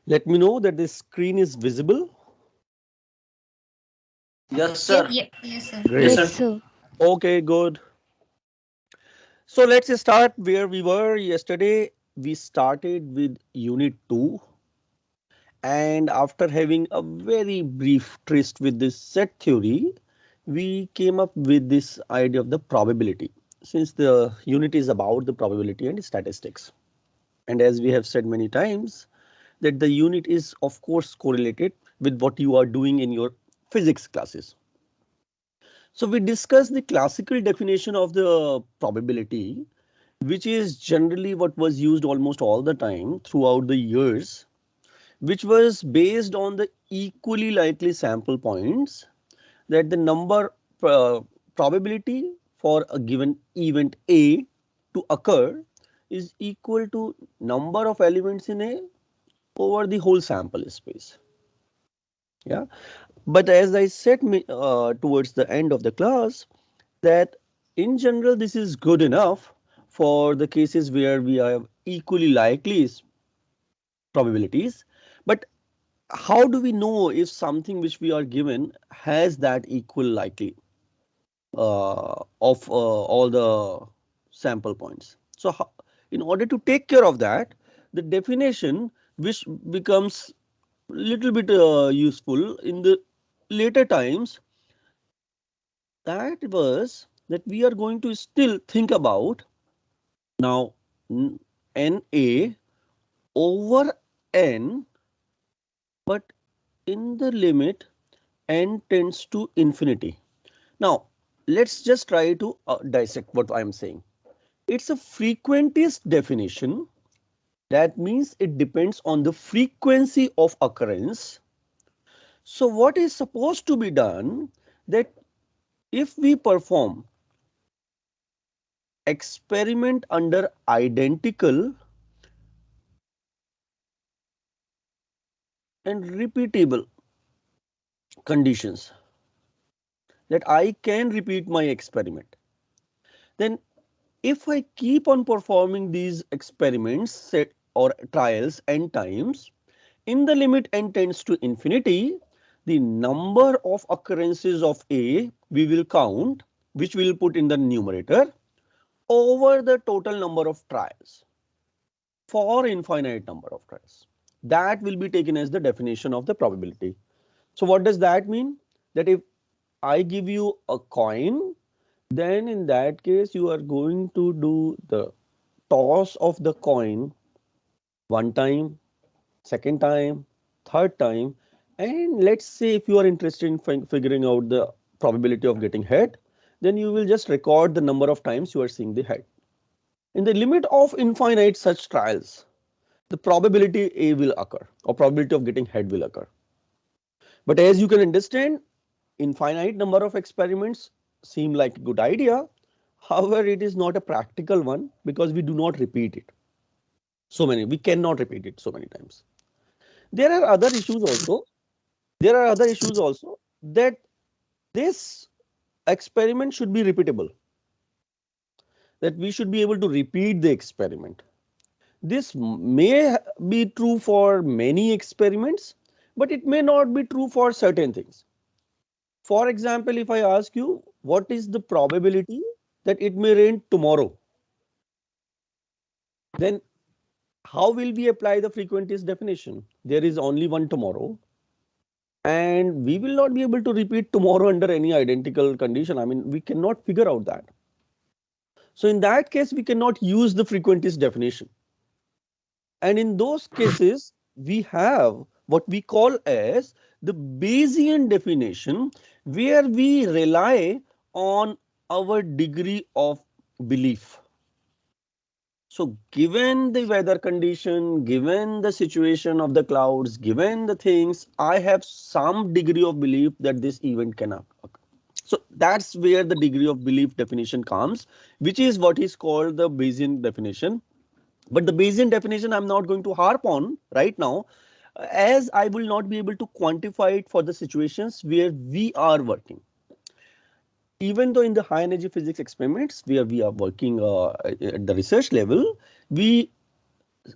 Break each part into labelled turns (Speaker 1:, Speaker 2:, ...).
Speaker 1: Let me know that this screen is visible.
Speaker 2: Yes,
Speaker 3: Yes,
Speaker 2: sir.
Speaker 3: yes, sir.
Speaker 1: Great.
Speaker 4: Yes,
Speaker 2: Yes, sir.
Speaker 4: sir.
Speaker 1: Okay, good. So let's start where we were yesterday. We started with Unit 2, and after having a very brief tryst with this set theory, we came up with this idea of the probability, since the unit is about the probability and statistics. And as we have said many times, that the unit is of course correlated with what you are doing in your physics classes. So we discussed the classical definition of the probability, which is generally what was used almost all the time throughout the years, which was based on the equally likely sample points, that the number probability for a given event A to occur is equal to number of elements in A over the whole sample space. Yeah, but as I said towards the end of the class, that in general this is good enough for the cases where we have equally likely probabilities. But how do we know if something which we are given has that equal likely of all the sample points? So in order to take care of that, the definition which becomes little bit useful in the later times, that was that we are going to still think about now NA over N, but in the limit N tends to infinity. Now let's just try to dissect what I am saying. It's a frequentist definition. That means it depends on the frequency of occurrence. So what is supposed to be done, that if we perform experiment under identical and repeatable conditions, that I can repeat my experiment, then if I keep on performing these experiments set or trials n times, in the limit n tends to infinity, the number of occurrences of A we will count, which we will put in the numerator, over the total number of trials for infinite number of trials. That will be taken as the definition of the probability. So what does that mean? That if I give you a coin, then in that case you are going to do the toss of the coin one time, second time, third time, and let's say if you are interested in figuring out the probability of getting head, then you will just record the number of times you are seeing the head. In the limit of infinite such trials, the probability A will occur, or probability of getting head will occur. But as you can understand, infinite number of experiments seem like a good idea. However, it is not a practical one because we do not repeat it so many. We cannot repeat it so many times. There are other issues also. There are other issues also, that this experiment should be repeatable, that we should be able to repeat the experiment. This may be true for many experiments, but it may not be true for certain things. For example, if I ask you what is the probability that it may rain tomorrow, then how will we apply the frequentist definition? There is only one tomorrow, and we will not be able to repeat tomorrow under any identical condition. I mean, we cannot figure out that. So in that case, we cannot use the frequentist definition. And in those cases, we have what we call as the Bayesian definition, where we rely on our degree of belief. So given the weather condition, given the situation of the clouds, given the things, I have some degree of belief that this event can occur. So that's where the degree of belief definition comes, which is what is called the Bayesian definition. But the Bayesian definition I'm not going to harp on right now, as I will not be able to quantify it for the situations where we are working. Even though in the high energy physics experiments where we are working at the research level, we,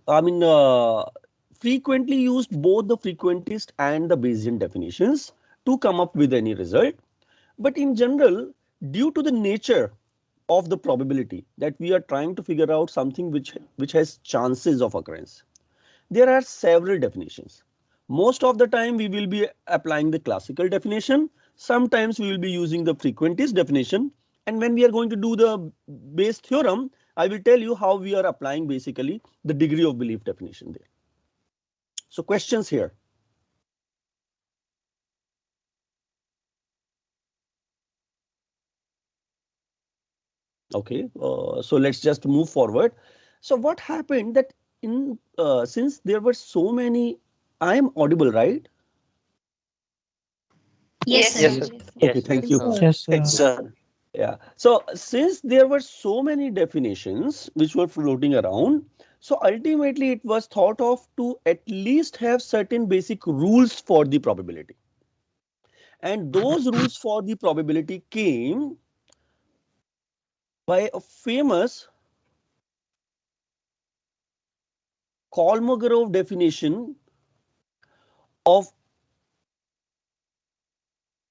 Speaker 1: I mean, frequently used both the frequentist and the Bayesian definitions to come up with any result. But in general, due to the nature of the probability that we are trying to figure out something which has chances of occurrence, there are several definitions. Most of the time we will be applying the classical definition. Sometimes we will be using the frequentist definition. And when we are going to do the Bayes theorem, I will tell you how we are applying basically the degree of belief definition there. So questions here. Okay, so let's just move forward. So what happened that in since there were so many, I am audible, right?
Speaker 2: Yes,
Speaker 3: Yes,
Speaker 2: sir.
Speaker 3: sir.
Speaker 4: Yes,
Speaker 1: Okay,
Speaker 5: Yes,
Speaker 1: thank
Speaker 5: sir.
Speaker 1: you.
Speaker 4: yes,
Speaker 1: Thank
Speaker 4: sir.
Speaker 1: you. Yeah. So since there were so many definitions which were floating around, so ultimately it was thought of to at least have certain basic rules for the probability. And those rules for the probability came by a famous Kolmogorov definition of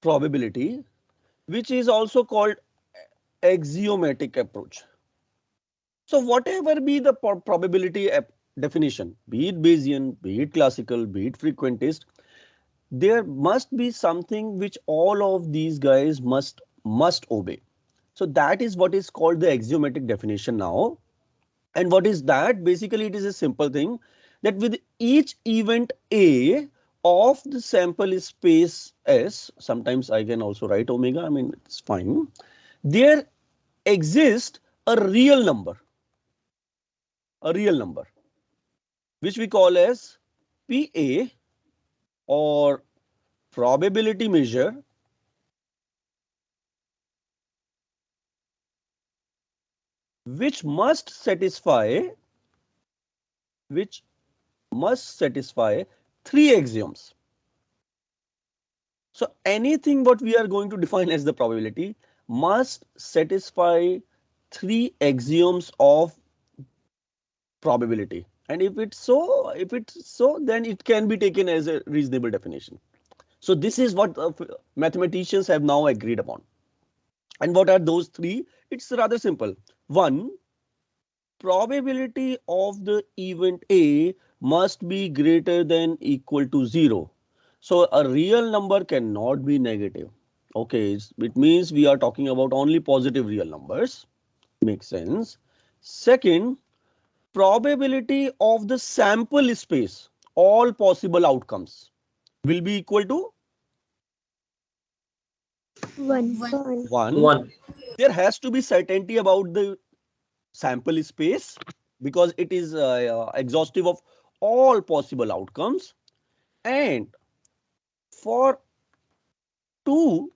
Speaker 1: probability, which is also called axiomatic approach. So whatever be the probability definition, be it Bayesian, be it classical, be it frequentist, there must be something which all of these guys must obey. So that is what is called the axiomatic definition now. And what is that? Basically, it is a simple thing that with each event A of the sample space S, sometimes I can also write omega, I mean, it's fine. There exists a real number, which we call as PA, or probability measure, which must satisfy which must satisfy three axioms. So anything what we are going to define as the probability must satisfy three axioms of probability. And if it's so, then it can be taken as a reasonable definition. So this is what mathematicians have now agreed upon. And what are those three? It's rather simple. One, probability of the event A must be greater than equal to 0. So a real number cannot be negative. Okay, it means we are talking about only positive real numbers. Makes sense. Second, probability of the sample space, all possible outcomes, will be equal to
Speaker 2: One.
Speaker 1: 1.
Speaker 3: One.
Speaker 1: There has to be certainty about the sample space because it is exhaustive of all possible outcomes. And for two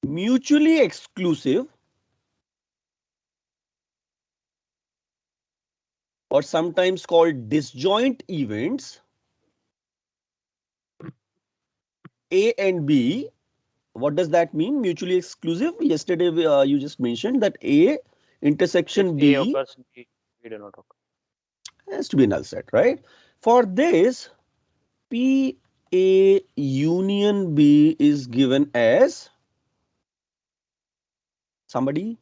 Speaker 1: mutually exclusive or sometimes called disjoint events, A and B, what does that mean? Mutually exclusive. Yesterday you just mentioned that A
Speaker 4: If
Speaker 1: intersection
Speaker 4: A
Speaker 1: B
Speaker 4: occurs, B do not occur.
Speaker 1: has to be null set, right? For this, P A union B is given as somebody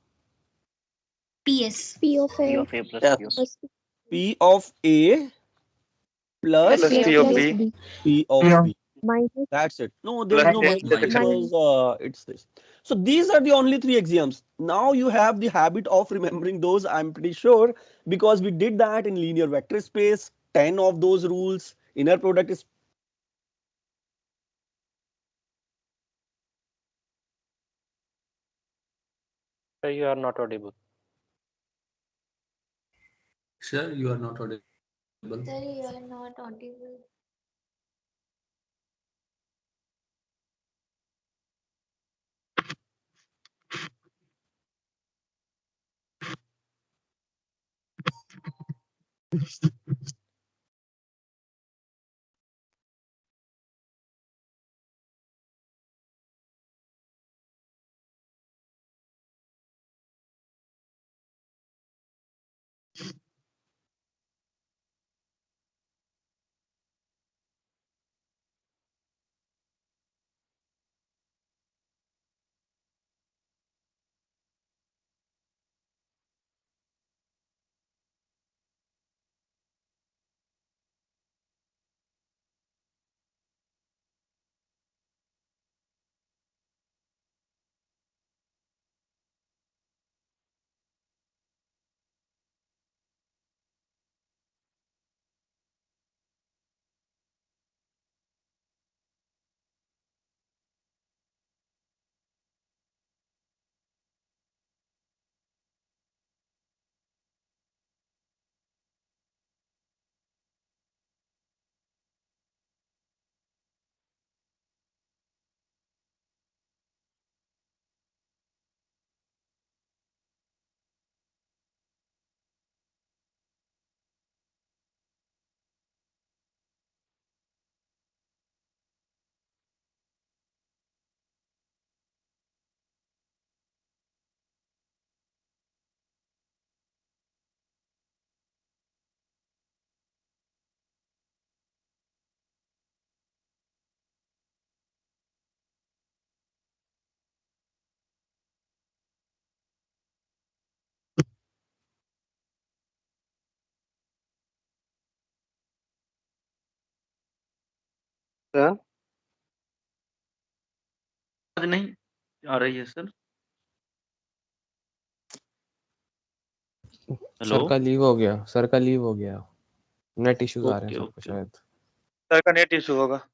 Speaker 2: PS.
Speaker 5: P of
Speaker 4: P
Speaker 5: A
Speaker 4: of A plus
Speaker 3: Yeah.
Speaker 4: Q
Speaker 5: plus
Speaker 1: P of A
Speaker 3: Plus
Speaker 1: plus
Speaker 4: plus
Speaker 5: P
Speaker 4: P
Speaker 3: P.
Speaker 4: of
Speaker 5: plus
Speaker 4: B
Speaker 5: B
Speaker 1: P of B.
Speaker 5: minus
Speaker 1: That's it. No, there is
Speaker 3: Plus
Speaker 1: no
Speaker 3: A
Speaker 1: minus
Speaker 3: intersection.
Speaker 5: minus
Speaker 1: because it's this. So these are the only three axioms. Now you have the habit of remembering those, I'm pretty sure, because we did that in linear vector space. 10 of those rules. Inner product is
Speaker 4: So you are not audible.
Speaker 6: Sure, you are not audible.
Speaker 2: Sir, you are not audible.
Speaker 3: Sir
Speaker 5: आज नहीं आ रही है sir. Hello.
Speaker 7: Sir का leave हो गया, sir का leave हो गया, नेट इश्यूज आ रहे हैं
Speaker 5: ओके
Speaker 7: सबको
Speaker 5: ओके।
Speaker 7: शायद।
Speaker 3: सर का नेट इशू होगा।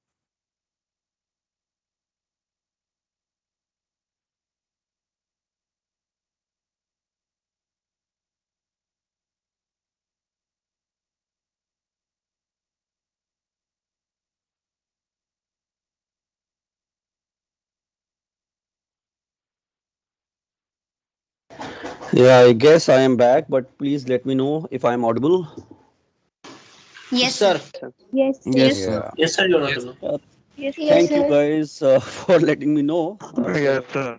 Speaker 1: Yeah, I guess I am back, but please let me know if I am audible.
Speaker 2: Yes,
Speaker 5: sir.
Speaker 2: sir.
Speaker 8: Yes,
Speaker 7: Yes
Speaker 8: sir.
Speaker 7: sir.
Speaker 1: Yeah.
Speaker 5: Yes sir, you are not.
Speaker 8: Yes,
Speaker 1: Thank you
Speaker 8: sir.
Speaker 1: guys for letting me know.
Speaker 3: Yes, sir.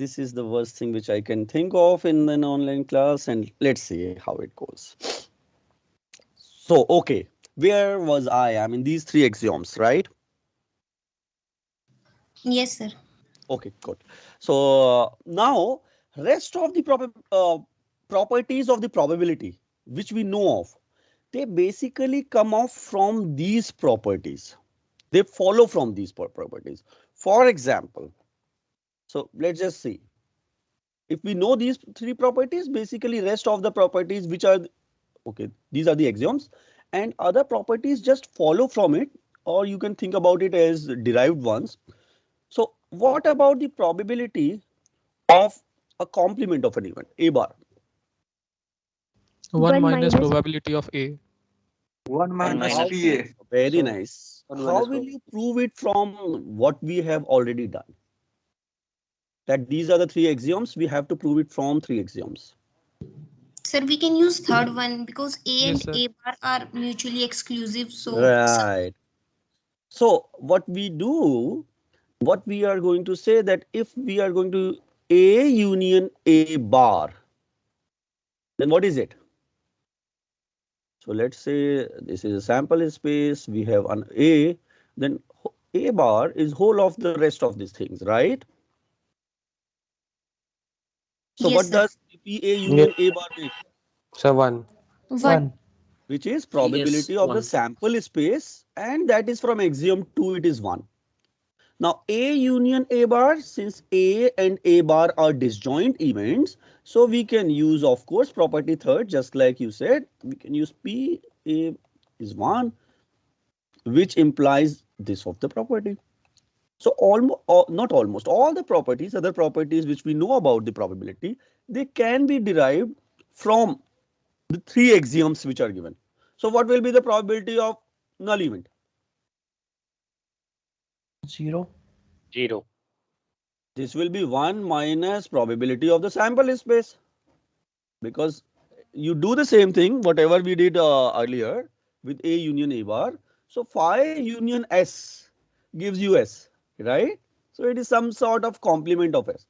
Speaker 1: This is the worst thing which I can think of in an online class, and let's see how it goes. So, okay, where was I? I mean, these three axioms, right?
Speaker 2: Yes, sir.
Speaker 1: Okay, good. So now, rest of the properties of the probability which we know of, they basically come off from these properties. They follow from these properties. For example, so let's just see. If we know these three properties, basically rest of the properties which are okay, these are the axioms, and other properties just follow from it, or you can think about it as derived ones. So what about the probability of a complement of an event, A bar?
Speaker 8: 1 minus
Speaker 9: probability of A.
Speaker 3: 1 minus
Speaker 1: How,
Speaker 3: PA.
Speaker 1: very
Speaker 5: Sorry.
Speaker 1: nice.
Speaker 5: One
Speaker 1: How
Speaker 5: minus
Speaker 1: will
Speaker 5: one.
Speaker 1: you prove it from what we have already done? That these are the three axioms, we have to prove it from three axioms.
Speaker 2: Sir, we can use third one because A
Speaker 9: Yes,
Speaker 2: and
Speaker 9: sir.
Speaker 2: A bar are mutually exclusive. So,
Speaker 1: Right. So what we do, what we are going to say that if we are going to A union A bar, then what is it? So let's say this is a sample space, we have an A, then A bar is whole of the rest of these things, right? So
Speaker 2: yes,
Speaker 1: what
Speaker 2: sir.
Speaker 1: does PA
Speaker 7: Yeah,
Speaker 1: union A bar make?
Speaker 7: sir, one.
Speaker 2: 1.
Speaker 1: Which is
Speaker 5: Yes,
Speaker 1: probability of the
Speaker 5: one.
Speaker 1: sample space, and that is from axiom 2, it is 1. Now A union A bar, since A and A bar are disjoint events, so we can use, of course, property third, just like you said, we can use P A is 1, which implies this of the property. So almost, not almost, all the properties, other properties which we know about the probability, they can be derived from the three axioms which are given. So what will be the probability of null event?
Speaker 5: 0.
Speaker 1: This will be 1 minus probability of the sample space, because you do the same thing whatever we did earlier with A union A bar. So phi union S gives you S, right? So it is some sort of complement of S.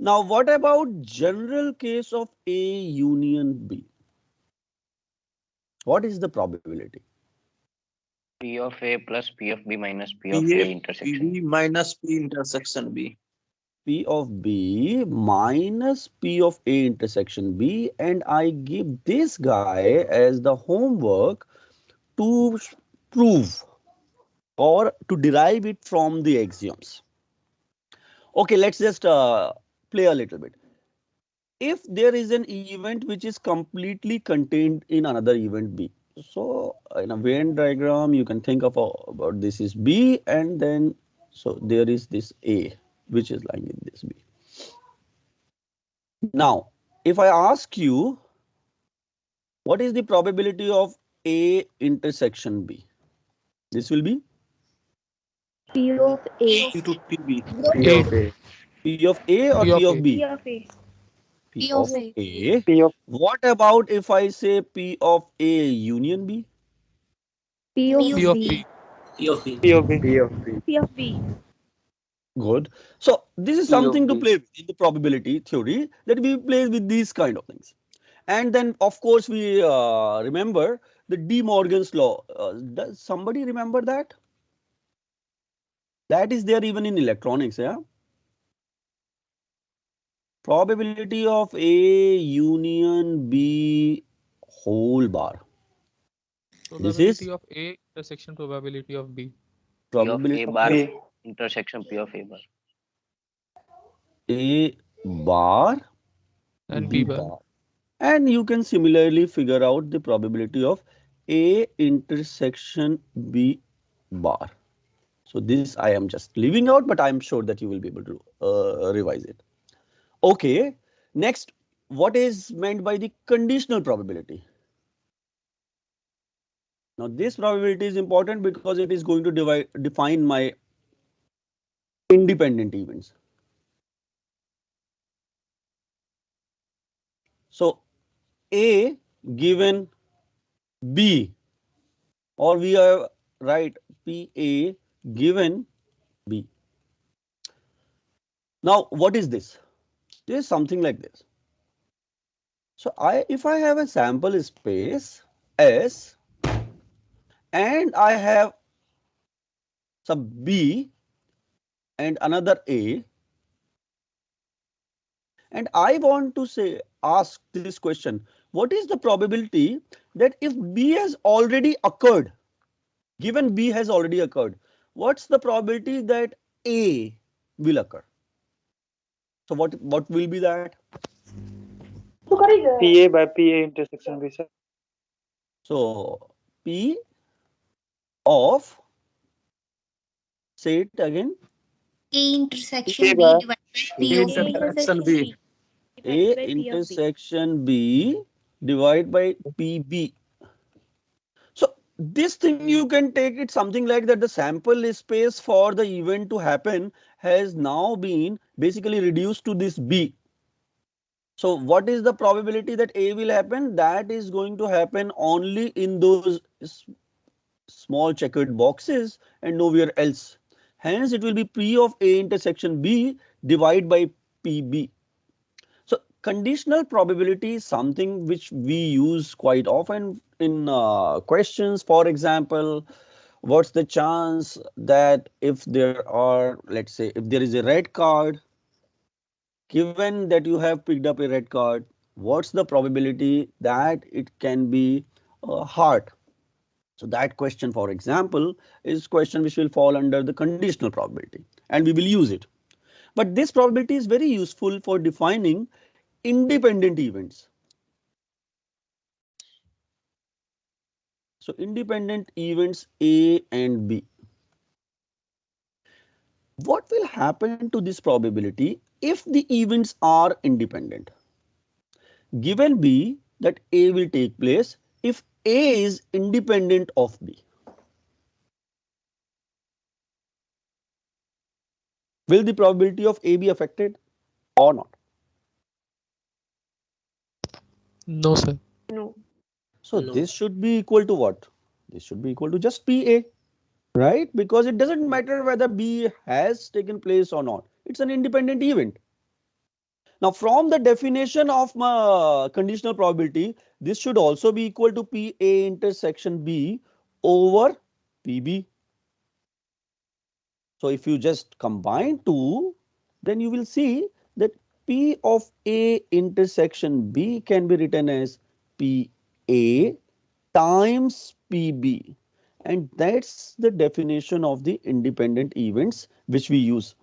Speaker 1: Now what about general case of A union B? What is the probability?
Speaker 10: P of A plus P of B minus P of
Speaker 3: PA,
Speaker 10: A intersection.
Speaker 3: PB minus P intersection B.
Speaker 1: P of B minus P of A intersection B, and I give this guy as the homework to prove or to derive it from the axioms. Okay, let's just play a little bit. If there is an event which is completely contained in another event B, so in a Venn diagram you can think of about this is B, and then so there is this A which is lying in this B. Now if I ask you what is the probability of A intersection B, this will be
Speaker 8: P of A.
Speaker 3: P to PB.
Speaker 7: P
Speaker 9: A.
Speaker 7: of A.
Speaker 1: P of A or
Speaker 9: P
Speaker 1: P
Speaker 9: of
Speaker 1: of
Speaker 9: A.
Speaker 8: P
Speaker 1: B?
Speaker 8: of A.
Speaker 1: P
Speaker 2: P
Speaker 1: of
Speaker 2: of A.
Speaker 1: A.
Speaker 3: P of
Speaker 1: What about if I say P of A union B?
Speaker 8: P
Speaker 2: P
Speaker 8: of
Speaker 9: P
Speaker 2: of
Speaker 9: of
Speaker 8: B.
Speaker 9: B.
Speaker 2: B.
Speaker 5: P of B.
Speaker 3: P of B.
Speaker 7: P of B.
Speaker 8: P of B.
Speaker 1: Good. So this is
Speaker 5: P of
Speaker 1: something to
Speaker 5: B.
Speaker 1: play with in the probability theory, that we play with these kind of things. And then of course we remember the De Morgan's law. Does somebody remember that? That is there even in electronics, yeah? Probability of A union B whole bar. This
Speaker 9: Probability
Speaker 1: is
Speaker 9: of A intersection probability of B.
Speaker 10: P of
Speaker 1: Probability
Speaker 10: A
Speaker 1: of
Speaker 10: bar intersection P of A bar.
Speaker 1: A bar
Speaker 9: And
Speaker 1: B
Speaker 9: B bar.
Speaker 1: bar. And you can similarly figure out the probability of A intersection B bar. So this I am just leaving out, but I am sure that you will be able to revise it. Okay. Next, what is meant by the conditional probability? Now this probability is important because it is going to define my independent events. So A given B, or we are right PA given B. Now what is this? This is something like this. So if I have a sample space S and I have some B and another A, and I want to say ask this question, what is the probability that if B has already occurred, given B has already occurred, what's the probability that A will occur? So what will be that?
Speaker 3: PA by PA intersection B, sir.
Speaker 1: So P of, say it again,
Speaker 2: A intersection
Speaker 3: PA
Speaker 2: B
Speaker 3: by
Speaker 2: divided by
Speaker 3: A
Speaker 2: P of B.
Speaker 3: intersection B.
Speaker 1: A intersection B divided by PB. So this thing you can take it something like that the sample space for the event to happen has now been basically reduced to this B. So what is the probability that A will happen? That is going to happen only in those small checkered boxes and nowhere else. Hence it will be P of A intersection B divided by PB. So conditional probability is something which we use quite often in questions. For example, what's the chance that if there are, let's say, if there is a red card, given that you have picked up a red card, what's the probability that it can be a heart? So that question, for example, is question which will fall under the conditional probability and we will use it. But this probability is very useful for defining independent events. So independent events A and B. What will happen to this probability if the events are independent? Given B that A will take place if A is independent of B. Will the probability of A be affected or not?
Speaker 9: No, sir.
Speaker 8: No.
Speaker 1: So
Speaker 5: No.
Speaker 1: this should be equal to what? This should be equal to just PA, right? Because it doesn't matter whether B has taken place or not. It's an independent event. Now from the definition of my conditional probability, this should also be equal to PA intersection B over PB. So if you just combine two, then you will see that P of A intersection B can be written as PA times PB. And that's the definition of the independent events which we use.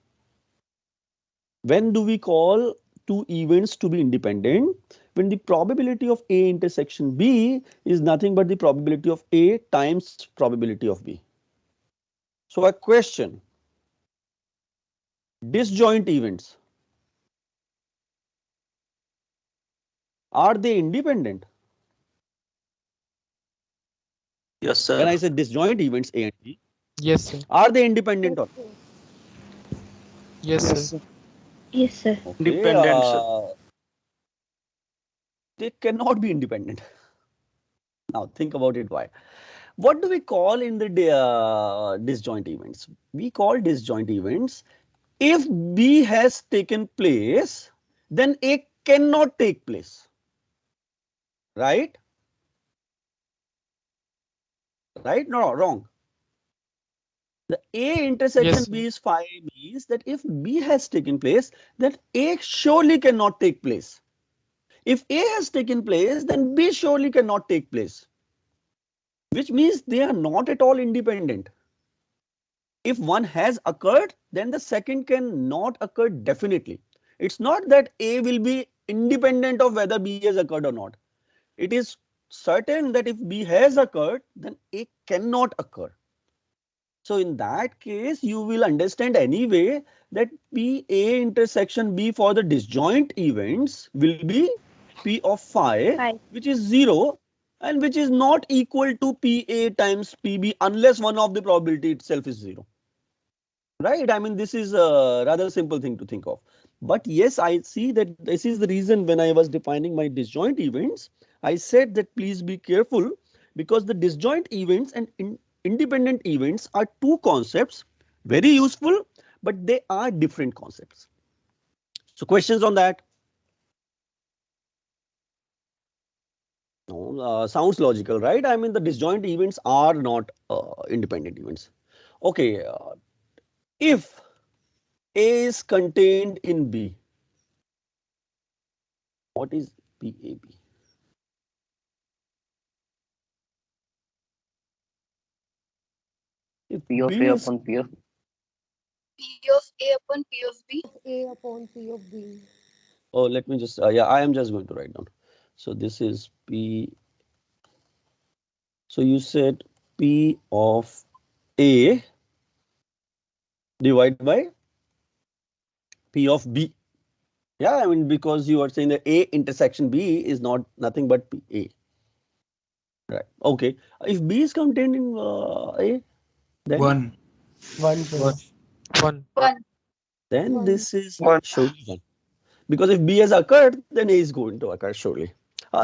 Speaker 1: When do we call two events to be independent? When the probability of A intersection B is nothing but the probability of A times probability of B. So a question, disjoint events, are they independent?
Speaker 3: Yes, sir.
Speaker 1: When I say disjoint events A and B,
Speaker 9: Yes, sir.
Speaker 1: are they independent or not?
Speaker 9: Yes, sir.
Speaker 8: Yes, sir.
Speaker 1: Okay,
Speaker 3: Independent, sir.
Speaker 1: they cannot be independent. Now think about it why. What do we call in the disjoint events? We call disjoint events if B has taken place, then A cannot take place, right? Right? No, wrong. The A intersection
Speaker 9: Yes,
Speaker 1: B
Speaker 9: sir.
Speaker 1: is phi means that if B has taken place, then A surely cannot take place. If A has taken place, then B surely cannot take place, which means they are not at all independent. If one has occurred, then the second can not occur definitely. It's not that A will be independent of whether B has occurred or not. It is certain that if B has occurred, then A cannot occur. So in that case, you will understand anyway that P A intersection B for the disjoint events will be P of phi,
Speaker 8: 5.
Speaker 1: which is 0 and which is not equal to PA times PB unless one of the probability itself is 0. Right? I mean, this is a rather simple thing to think of. But yes, I see that this is the reason when I was defining my disjoint events, I said that please be careful because the disjoint events and independent events are two concepts, very useful, but they are different concepts. So questions on that? No, sounds logical, right? I mean, the disjoint events are not independent events. Okay, if A is contained in B, what is PAB? If
Speaker 10: P of
Speaker 1: B
Speaker 10: A
Speaker 1: is,
Speaker 10: upon P of
Speaker 2: P of A upon P of B.
Speaker 8: A upon P of B.
Speaker 1: oh, let me just, yeah, I am just going to write down. So this is P. So you said P of A divided by P of B. Yeah, I mean, because you are saying that A intersection B is not nothing but P A. Right. Okay. If B is contained in A, then
Speaker 6: 1.
Speaker 7: 1, sir.
Speaker 9: 1.
Speaker 1: then
Speaker 8: 1.
Speaker 1: this is surely 1. Because if B has occurred, then A is going to occur surely.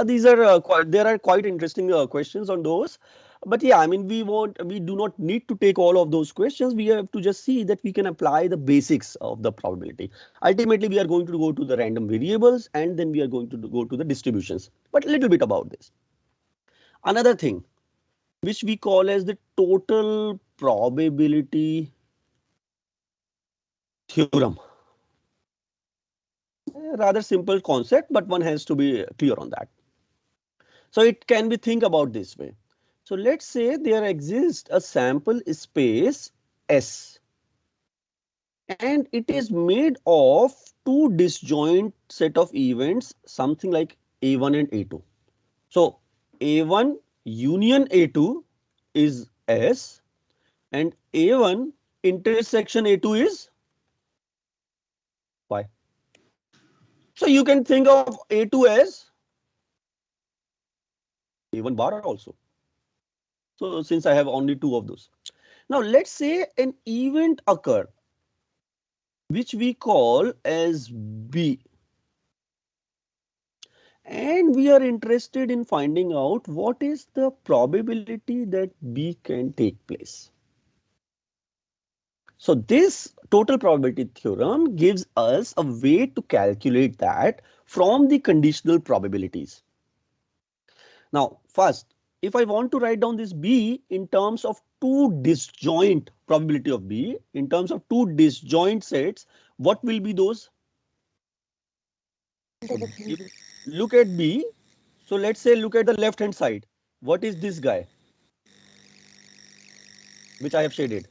Speaker 1: These are there are quite interesting questions on those. But yeah, I mean, we do not need to take all of those questions. We have to just see that we can apply the basics of the probability. Ultimately, we are going to go to the random variables and then we are going to go to the distributions. But a little bit about this. Another thing which we call as the total probability theorem. Rather simple concept, but one has to be clear on that. So it can be think about this way. So let's say there exists a sample space S and it is made of two disjoint set of events, something like A1 and A2. So A1 union A2 is S and A1 intersection A2 is Y. So you can think of A2 as A1 bar also. So since I have only two of those. Now let's say an event occur which we call as B. And we are interested in finding out what is the probability that B can take place. So this total probability theorem gives us a way to calculate that from the conditional probabilities. Now, first, if I want to write down this B in terms of two disjoint probability of B, in terms of two disjoint sets, what will be those? So if look at B, so let's say look at the left hand side. What is this guy, which I have shaded?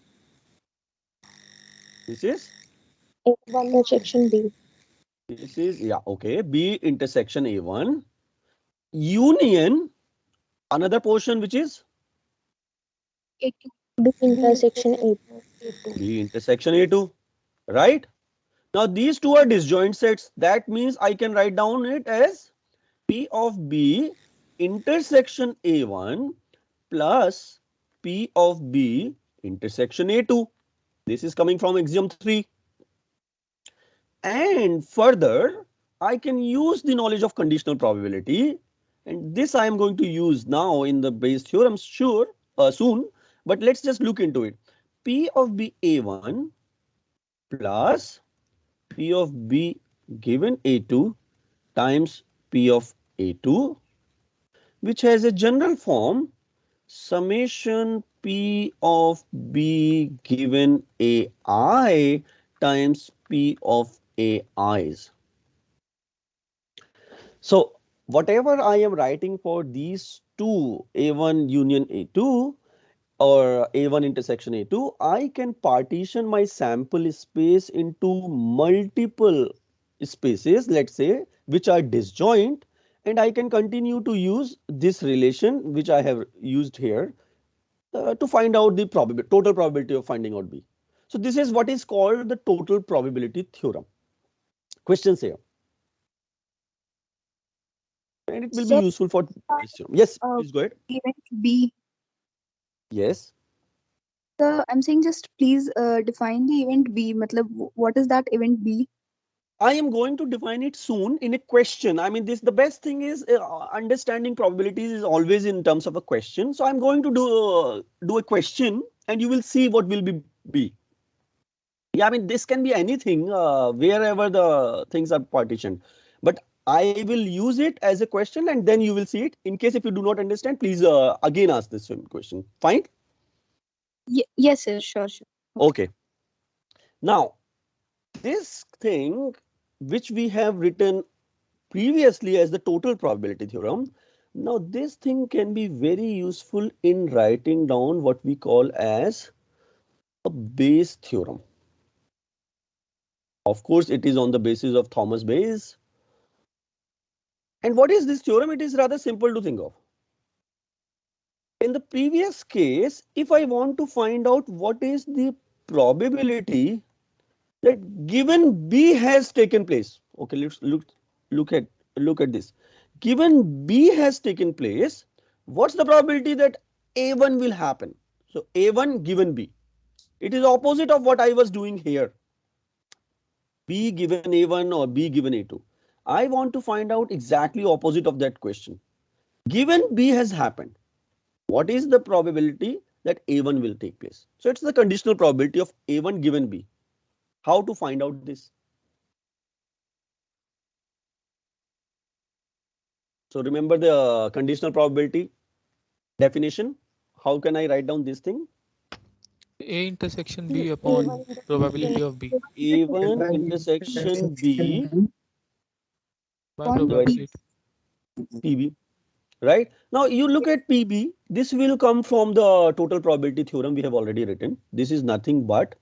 Speaker 1: This is,
Speaker 8: A1 intersection B.
Speaker 1: this is, yeah, okay, B intersection A1 union another portion which is
Speaker 2: A2.
Speaker 8: B intersection A2.
Speaker 1: B intersection A2, right? Now these two are disjoint sets. That means I can write down it as P of B intersection A1 plus P of B intersection A2. This is coming from axiom 3. And further, I can use the knowledge of conditional probability. And this I am going to use now in the base theorem, sure, soon. But let's just look into it. P of B A1 plus P of B given A2 times P of A2, which has a general form summation P of B given AI times P of AIs. So whatever I am writing for these two A1 union A2 or A1 intersection A2, I can partition my sample space into multiple spaces, let's say, which are disjoint, and I can continue to use this relation which I have used here to find out the total probability of finding out B. So this is what is called the total probability theorem. Questions here, and it will be
Speaker 11: So,
Speaker 1: useful for this theorem. Yes, please go ahead.
Speaker 11: event B.
Speaker 1: Yes.
Speaker 11: So I'm saying just please define the event B. Matlab, what is that event B?
Speaker 1: I am going to define it soon in a question. I mean, the best thing is understanding probabilities is always in terms of a question. So I'm going to do a question, and you will see what will be. Yeah, I mean, this can be anything wherever the things are partitioned, but I will use it as a question, and then you will see it. In case if you do not understand, please again ask this question. Fine.
Speaker 11: Yes, sir. Sure, sure.
Speaker 1: Okay. Now, this thing which we have written previously as the total probability theorem, now this thing can be very useful in writing down what we call as a Bayes theorem. Of course, it is on the basis of Thomas Bayes. And what is this theorem? It is rather simple to think of. In the previous case, if I want to find out what is the probability that given B has taken place. Okay, let's look at this. Given B has taken place, what's the probability that A1 will happen? So A1 given B. It is opposite of what I was doing here. B given A1 or B given A2. I want to find out exactly opposite of that question. Given B has happened, what is the probability that A1 will take place? So it's the conditional probability of A1 given B. How to find out this? So remember the conditional probability definition. How can I write down this thing?
Speaker 9: A intersection B upon probability of B
Speaker 1: A1 intersection B
Speaker 9: by
Speaker 1: divided
Speaker 9: probability.
Speaker 1: PB. Right? Now you look at PB. This will come from the total probability theorem we have already written. This is nothing but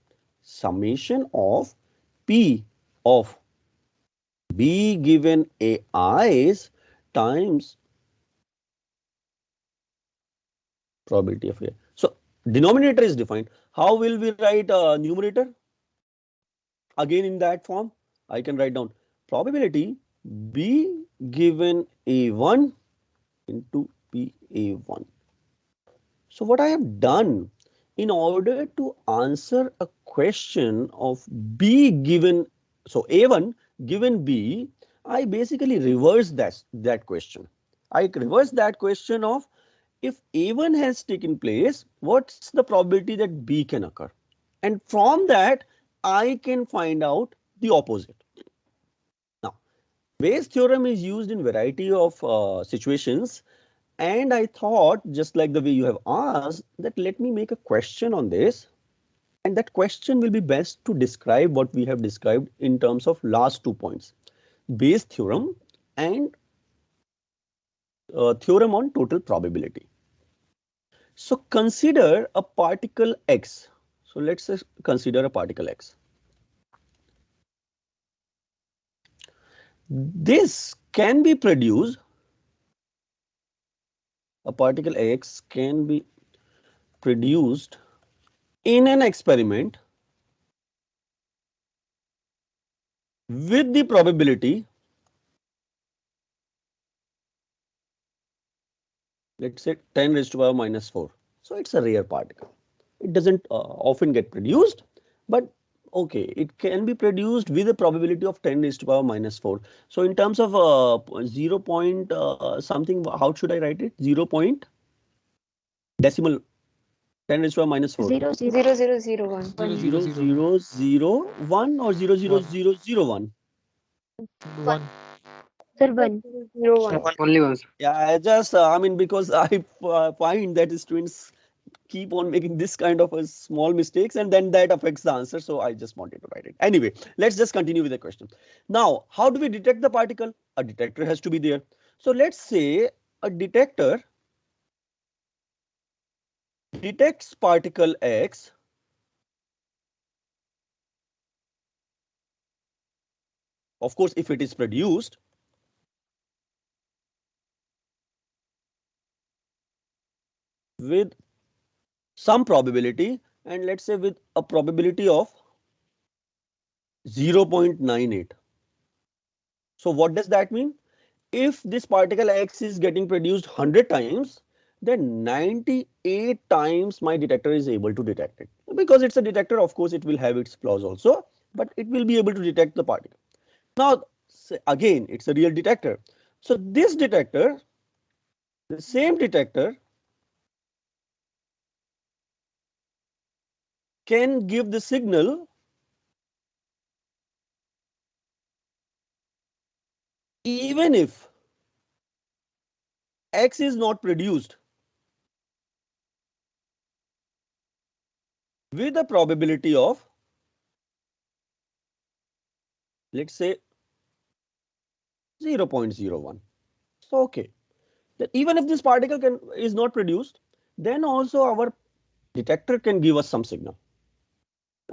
Speaker 1: summation of P of B given AI's times probability of A. So denominator is defined. How will we write numerator? Again in that form, I can write down probability B given A1 into PA1. So what I have done, in order to answer a question of B given, so A1 given B, I basically reverse that question. I reverse that question of if A1 has taken place, what's the probability that B can occur? And from that, I can find out the opposite. Now, Bayes' theorem is used in variety of situations, and I thought, just like the way you have asked, that let me make a question on this, and that question will be best to describe what we have described in terms of last 2 points, Bayes' theorem and theorem on total probability. So consider a particle X. So let's just consider a particle X. This can be produced, a particle X can be produced in an experiment with the probability, let's say 10 raised to the power minus 4. So it's a rare particle. It doesn't often get produced, but okay, it can be produced with a probability of 10 raised to the power minus 4. So in terms of 0 point something, how should I write it? 0 point decimal 10 raised to the power minus 4.
Speaker 8: 00001.
Speaker 1: 0001 or
Speaker 9: 1.
Speaker 1: 00001.
Speaker 9: 1.
Speaker 8: Sir, 1. 01.
Speaker 10: Only once.
Speaker 1: Yeah, I just I mean, because I find that students keep on making this kind of a small mistakes, and then that affects the answer. So I just wanted to write it. Anyway, let's just continue with the question. Now, how do we detect the particle? A detector has to be there. So let's say a detector detects particle X of course if it is produced with some probability, and let's say with a probability of 0.98. So what does that mean? If this particle X is getting produced 100 times, then 98 times my detector is able to detect it. Because it's a detector, of course, it will have its flaws also, but it will be able to detect the particle. Now, again, it's a real detector. So this detector, the same detector, can give the signal even if X is not produced with a probability of, let's say, 0.01. So, okay, that even if this particle is not produced, then also our detector can give us some signal.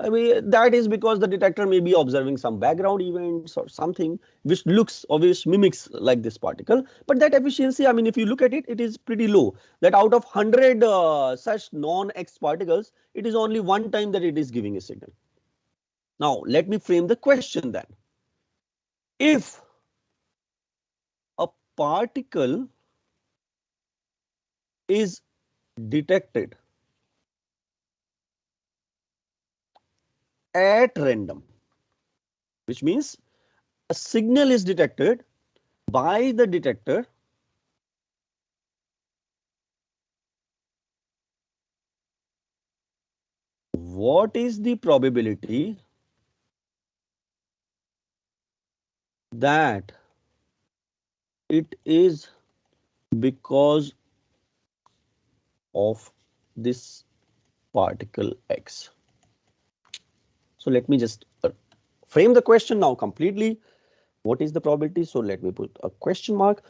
Speaker 1: I mean, that is because the detector may be observing some background events or something which looks or which mimics like this particle. But that efficiency, I mean, if you look at it, it is pretty low. That out of 100 such non-X particles, it is only one time that it is giving a signal. Now, let me frame the question then. If a particle is detected at random, which means a signal is detected by the detector what is the probability that it is because of this particle X? So let me just frame the question now completely. What is the probability? So let me put a question mark.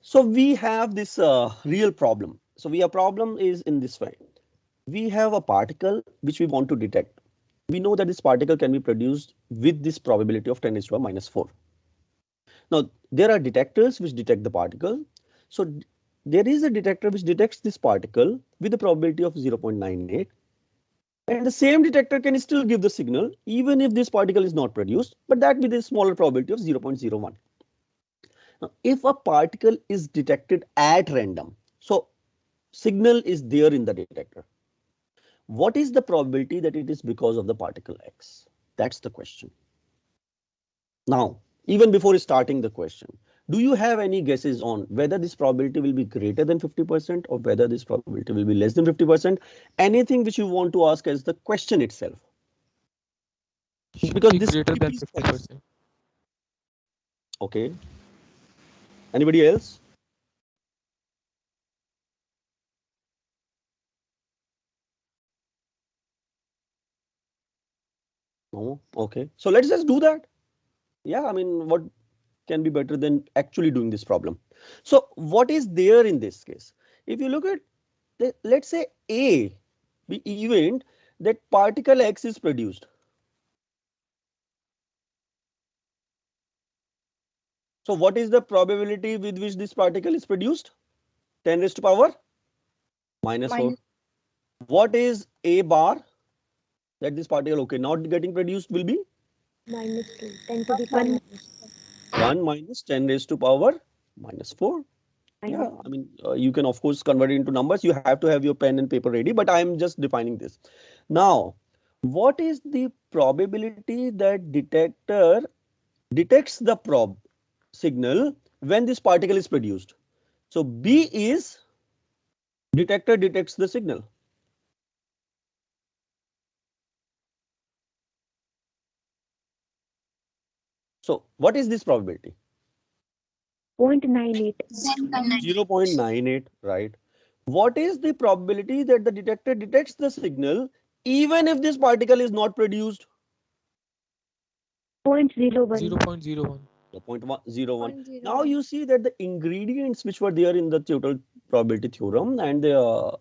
Speaker 1: So we have this real problem. So we have problem is in this way. We have a particle which we want to detect. We know that this particle can be produced with this probability of 10 raised to the minus 4. Now, there are detectors which detect the particle. So there is a detector which detects this particle with a probability of 0.98. And the same detector can still give the signal even if this particle is not produced, but that with a smaller probability of 0.01. Now, if a particle is detected at random, so signal is there in the detector, what is the probability that it is because of the particle X? That's the question. Now, even before starting the question, do you have any guesses on whether this probability will be greater than 50% or whether this probability will be less than 50%? Anything which you want to ask as the question itself?
Speaker 9: Should
Speaker 1: Because
Speaker 9: be
Speaker 1: this
Speaker 9: greater than
Speaker 1: please tell us.
Speaker 9: 50%.
Speaker 1: Okay. Anybody else? No. Okay. So let's just do that. Yeah, I mean, what can be better than actually doing this problem? So what is there in this case? If you look at, let's say A, the event that particle X is produced. So what is the probability with which this particle is produced? 10 raised to power minus 4. What is A bar that this particle, okay, not getting produced will be?
Speaker 8: Minus 2. 10 to the power minus
Speaker 1: 1 minus 10 raised to power minus 4. Yeah, I mean, you can of course convert it into numbers. You have to have your pen and paper ready, but I am just defining this. Now, what is the probability that detector detects the signal when this particle is produced? So B is detector detects the signal. So what is this probability?
Speaker 8: 0.98.
Speaker 1: 0.98, right? What is the probability that the detector detects the signal even if this particle is not produced?
Speaker 8: 0.01.
Speaker 9: 0.01.
Speaker 1: 0.01. Now you see that the ingredients which were there in the total probability theorem and the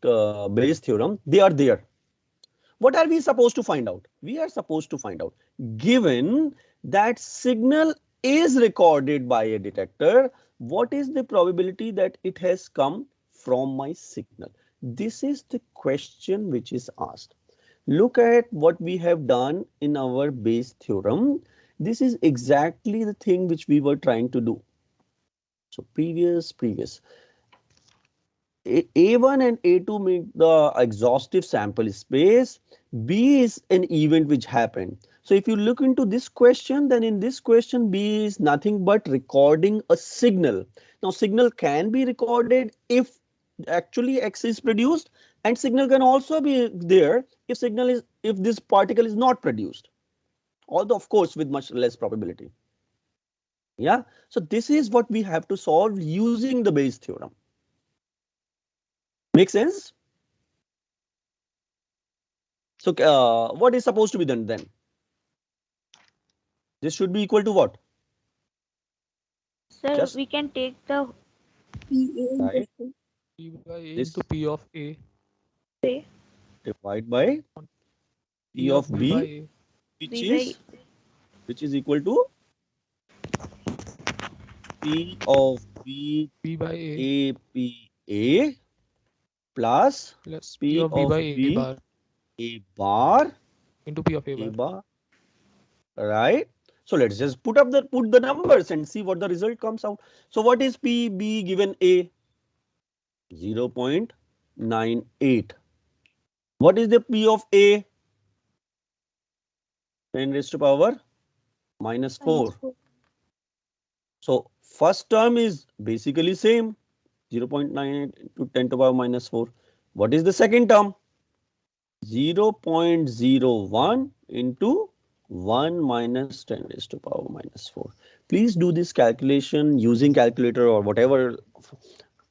Speaker 1: Bayes theorem, they are there. What are we supposed to find out? We are supposed to find out, given that signal is recorded by a detector, what is the probability that it has come from my signal? This is the question which is asked. Look at what we have done in our Bayes theorem. This is exactly the thing which we were trying to do. So previous. A1 and A2 make the exhaustive sample space. B is an event which happened. So if you look into this question, then in this question, B is nothing but recording a signal. Now, signal can be recorded if actually X is produced, and signal can also be there if this particle is not produced, although of course with much less probability. Yeah. So this is what we have to solve using the Bayes theorem. Make sense? So what is supposed to be done then? This should be equal to what?
Speaker 8: Sir,
Speaker 1: Just
Speaker 8: we can take the
Speaker 11: PA
Speaker 1: right.
Speaker 11: intersection.
Speaker 9: P by A
Speaker 1: This
Speaker 9: into P of A.
Speaker 8: say
Speaker 1: divide by P
Speaker 9: P
Speaker 1: of
Speaker 9: of B by
Speaker 1: B,
Speaker 9: A.
Speaker 1: which
Speaker 8: B by
Speaker 1: is equal to P of B
Speaker 9: P by A
Speaker 1: A P A plus
Speaker 9: plus P
Speaker 1: P
Speaker 9: of B
Speaker 1: of
Speaker 9: by A
Speaker 1: B
Speaker 9: bar
Speaker 1: A bar
Speaker 9: into P of A
Speaker 1: A
Speaker 9: bar.
Speaker 1: bar, right? So let's just put the numbers and see what the result comes out. So what is P B given A? 0.98. What is the P of A? 10 raised to power minus 4.
Speaker 8: -4.
Speaker 1: So first term is basically same, 0.98 into 10 to the power minus 4. What is the second term? 0.01 into 1 minus 10 raised to power minus 4. Please do this calculation using calculator or whatever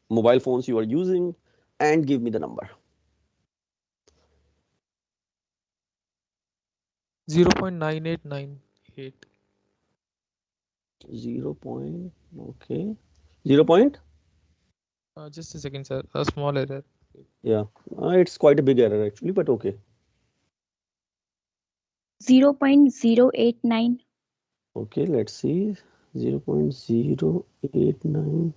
Speaker 1: mobile phones you are using and give me the number.
Speaker 9: 0.9898.
Speaker 1: 0 point, okay. 0 point?
Speaker 9: Just a second, sir. A small error.
Speaker 1: Yeah, it's quite a big error actually, but okay.
Speaker 11: 0.089.
Speaker 1: Okay, let's see. 0.089.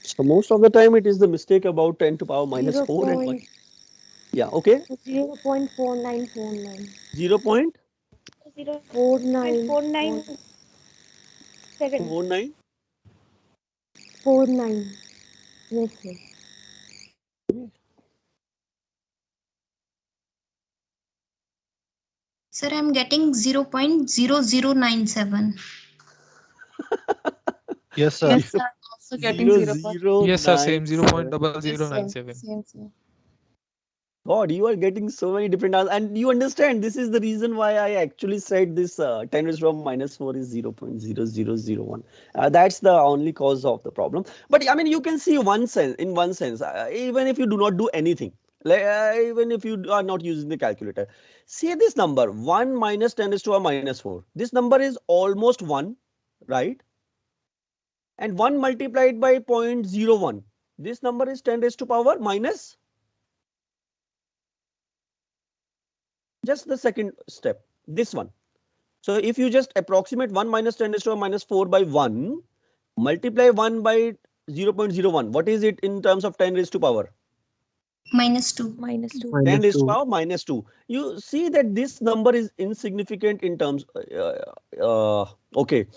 Speaker 1: So most of the time it is the mistake about 10 to the power minus 4 and 1. Yeah, okay.
Speaker 8: 0.4949.
Speaker 1: 0 point
Speaker 8: 0.49 seconds.
Speaker 1: 49.
Speaker 8: 49. Yes, sir.
Speaker 2: Sir, I'm getting 0.0097.
Speaker 3: Yes, sir.
Speaker 1: Zero,
Speaker 7: Yes, sir. Also getting
Speaker 1: zero,
Speaker 7: 0 point.
Speaker 1: zero,
Speaker 9: Yes, sir. Same
Speaker 1: nine, seven.
Speaker 9: 0.0097.
Speaker 7: Same, sir.
Speaker 1: God, you are getting so many different answers, and you understand this is the reason why I actually said this 10 raised to the minus 4 is 0.0001. That's the only cause of the problem. But I mean, you can see one sense, in one sense, even if you do not do anything, like, even if you are not using the calculator, see this number 1 minus 10 raised to the minus 4. This number is almost 1, right? And 1 multiplied by 0.01. This number is 10 raised to power minus just the second step, this one. So if you just approximate 1 minus 10 raised to the minus 4 by 1, multiply 1 by 0.01. What is it in terms of 10 raised to power?
Speaker 2: -2.
Speaker 8: -2.
Speaker 1: 10
Speaker 3: Minus
Speaker 1: raised to
Speaker 3: 2.
Speaker 1: power minus 2. You see that this number is insignificant in terms, okay,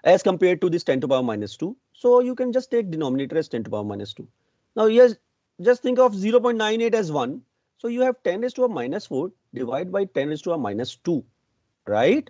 Speaker 1: as compared to this 10 to power minus 2. So you can just take denominator as 10 to power minus 2. Now, yes, just think of 0.98 as 1. So you have 10 raised to a minus 4 divided by 10 raised to a minus 2, right?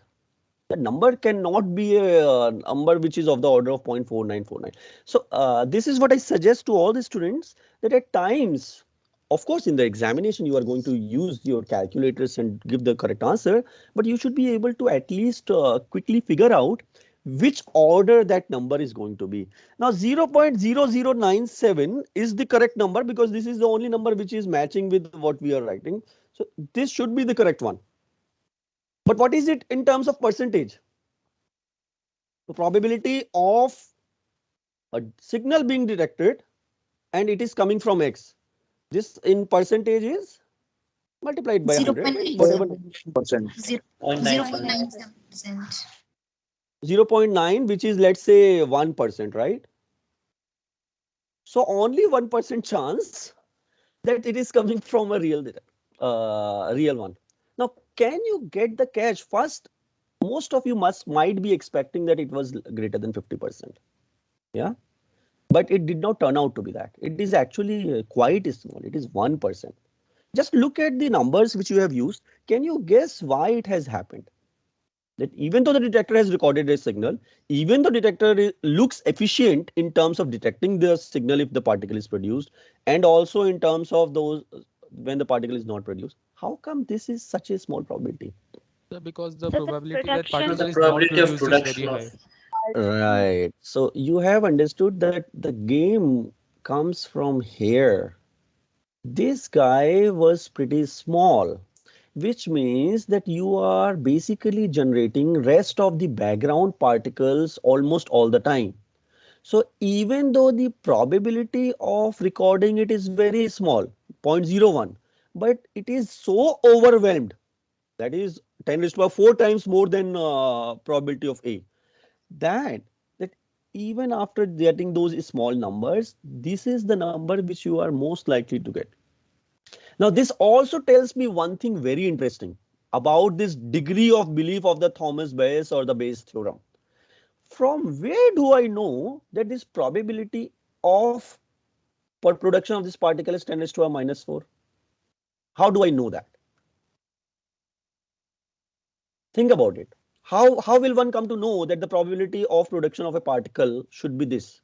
Speaker 1: The number cannot be a number which is of the order of 0.4949. So this is what I suggest to all the students, that at times, of course, in the examination, you are going to use your calculators and give the correct answer, but you should be able to at least quickly figure out which order that number is going to be. Now 0.0097 is the correct number because this is the only number which is matching with what we are writing. So this should be the correct one. But what is it in terms of percentage? The probability of a signal being detected and it is coming from X. This in percentage is multiplied by 100, whatever.
Speaker 10: 0.97%.
Speaker 2: 0.97%.
Speaker 1: 0.9, which is let's say 1%, right? So only 1% chance that it is coming from a real one. Now, can you get the catch? First, most of you might be expecting that it was greater than 50%. Yeah, but it did not turn out to be that. It is actually quite small. It is 1%. Just look at the numbers which you have used. Can you guess why it has happened? That even though the detector has recorded a signal, even though detector looks efficient in terms of detecting the signal if the particle is produced, and also in terms of those when the particle is not produced, how come this is such a small probability?
Speaker 9: Because the
Speaker 8: So the
Speaker 9: probability that
Speaker 8: production.
Speaker 9: particle
Speaker 6: The
Speaker 9: is not
Speaker 6: probability of
Speaker 9: produced is very
Speaker 6: production of
Speaker 9: high.
Speaker 1: Right. So you have understood that the game comes from here. This guy was pretty small, which means that you are basically generating rest of the background particles almost all the time. So even though the probability of recording it is very small, 0.01, but it is so overwhelmed, that is 10 raised to power 4 times more than probability of A, that that even after getting those small numbers, this is the number which you are most likely to get. Now, this also tells me one thing very interesting about this degree of belief of the Thomas Bayes or the Bayes theorem. From where do I know that this probability of production of this particle is 10 raised to a minus 4? How do I know that? Think about it. How will one come to know that the probability of production of a particle should be this?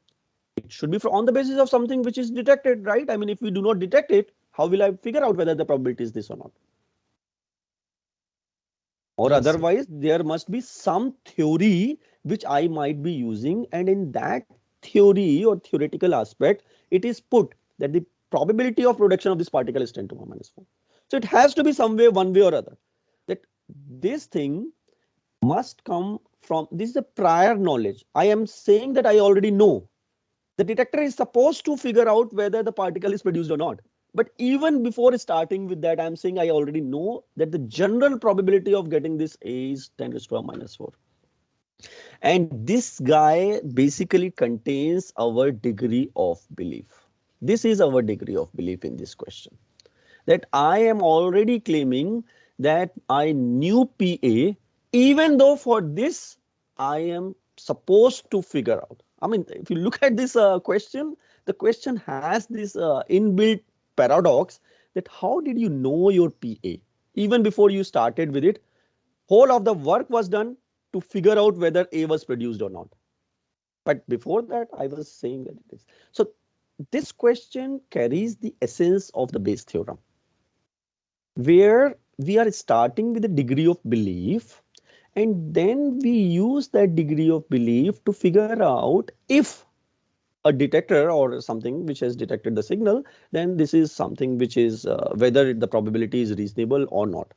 Speaker 1: It should be on the basis of something which is detected, right? I mean, if we do not detect it, how will I figure out whether the probability is this or not? Or
Speaker 9: Yes, sir.
Speaker 1: otherwise, there must be some theory which I might be using, and in that theory or theoretical aspect, it is put that the probability of production of this particle is 10 to the minus 4. So it has to be some way, one way or other, that this thing must come from, this is a prior knowledge. I am saying that I already know. The detector is supposed to figure out whether the particle is produced or not. But even before starting with that, I'm saying I already know that the general probability of getting this A is 10 raised to the minus 4. And this guy basically contains our degree of belief. This is our degree of belief in this question. That I am already claiming that I knew PA, even though for this I am supposed to figure out. I mean, if you look at this question, the question has this inbuilt paradox that how did you know your PA? Even before you started with it, whole of the work was done to figure out whether A was produced or not. But before that, I was saying that it is. So this question carries the essence of the Bayes theorem, where we are starting with a degree of belief, and then we use that degree of belief to figure out if a detector or something which has detected the signal, then this is something which is whether the probability is reasonable or not.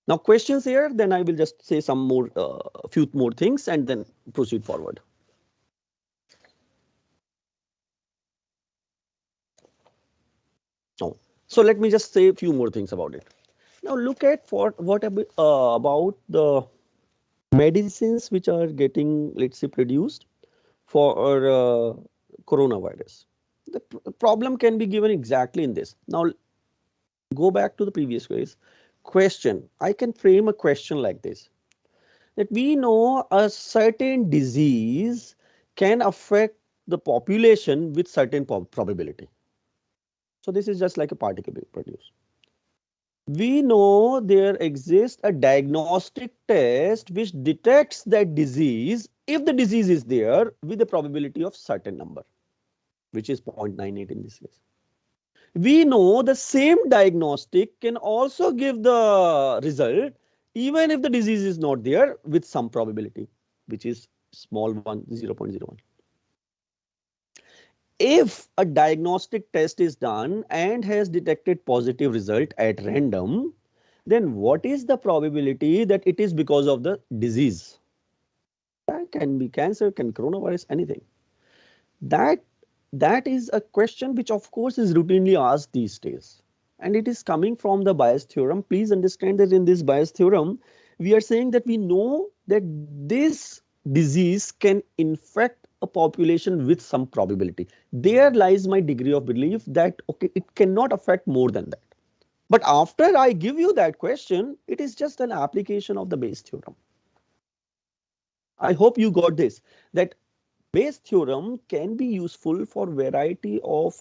Speaker 1: Now questions here, then I will just say some more few more things and then proceed forward. Oh, so let me just say a few more things about it. Now look at what about the medicines which are getting, let's say, produced for coronavirus. The problem can be given exactly in this. Now go back to the previous question. I can frame a question like this, that we know a certain disease can affect the population with certain probability. So this is just like a particle being produced. We know there exists a diagnostic test which detects that disease if the disease is there with a probability of certain number, which is 0.98 in this case. We know the same diagnostic can also give the result even if the disease is not there with some probability, which is small one, 0.01. if a diagnostic test is done and has detected positive result at random, then what is the probability that it is because of the disease? That can be cancer, can coronavirus, anything. That that is a question which of course is routinely asked these days, and it is coming from the Bayes theorem. Please understand that in this Bayes theorem we are saying that we know that this disease can infect a population with some probability. There lies my degree of belief that okay, it cannot affect more than that. But after I give you that question, it is just an application of the Bayes theorem. I hope you got this, that Bayes theorem can be useful for variety of